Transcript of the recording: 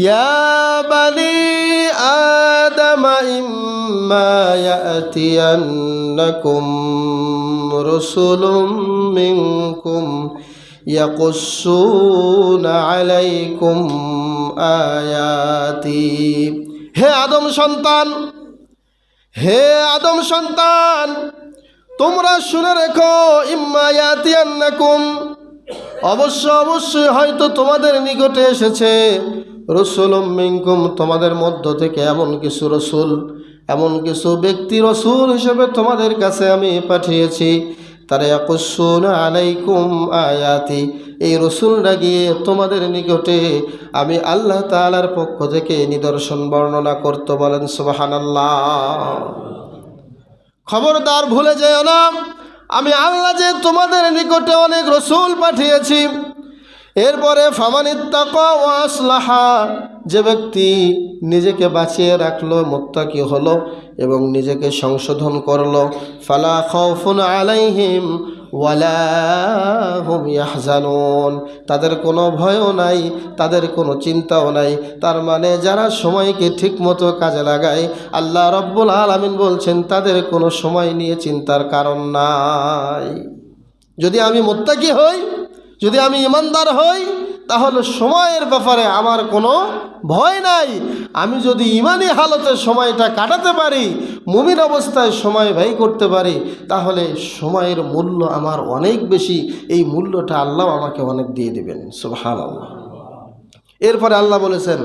ইয়া বানি আদম ইম্মা ইয়াতিয়ান্নাকুম রুসুলুম মিনকুম ইয়াকুসুনা আলাইকুম আয়াতি। হে আদম সন্তান, তোমরা শুনে রেখো, ইম্মা ইয়াতিয়ান্নাকুম, অবশ্যই হয়তো তোমাদের নিকটে এসেছে, রসুলুম মিনকুম, তোমাদের মধ্য থেকে এমন কিছু ব্যক্তি রসুল হিসেবে তোমাদের কাছে আমি পাঠিয়েছি। তারা ইয়াকুসুনা আলাইকুম আয়াতি, এই রসুলরা গিয়ে তোমাদের নিকটে আমি আল্লাহ তাআলার পক্ষ থেকে নিদর্শন বর্ণনা করতে। বলেন সুবহানাল্লাহ। খবরদার ভুলে যেও না, আমি আল্লাহ যে তোমাদের নিকটে অনেক রসুল পাঠিয়েছি। এরপরে ফামানিত্তাকা ওয়া আসলাহা, যে ব্যক্তি নিজেকে বাঁচিয়ে রাখলো, মুত্তাকি হলো এবং নিজেকে সংশোধন করলো, ফালা খাউফুন আলাইহিম ওয়ালা হুম ইয়াহজানুন, তাদের কোনো ভয়ও নাই, তাদের কোনো চিন্তাও নাই। তার মানে যারা সময়কে ঠিকমতো কাজে লাগায়, আল্লাহ রাব্বুল আলামিন বলছেন তাদের কোনো সময় নিয়ে চিন্তার কারণ নাই। যদি আমি মুত্তাকি হই, যদি আমি ইমানদার হই, তাহলে সময়ের ব্যাপারে আমার কোনো ভয় নাই। আমি যদি ইমানি হালতে সময়টা কাটাতে পারি, মুমিন অবস্থায় সময় ব্যয় করতে পারি, তাহলে সময়ের মূল্য আমার অনেক বেশি। এই মূল্যটা আল্লাহ আমাকে অনেক দিয়ে দেবেন। সুবহানাল্লাহ। এরপরে আল্লাহ বলেছেন,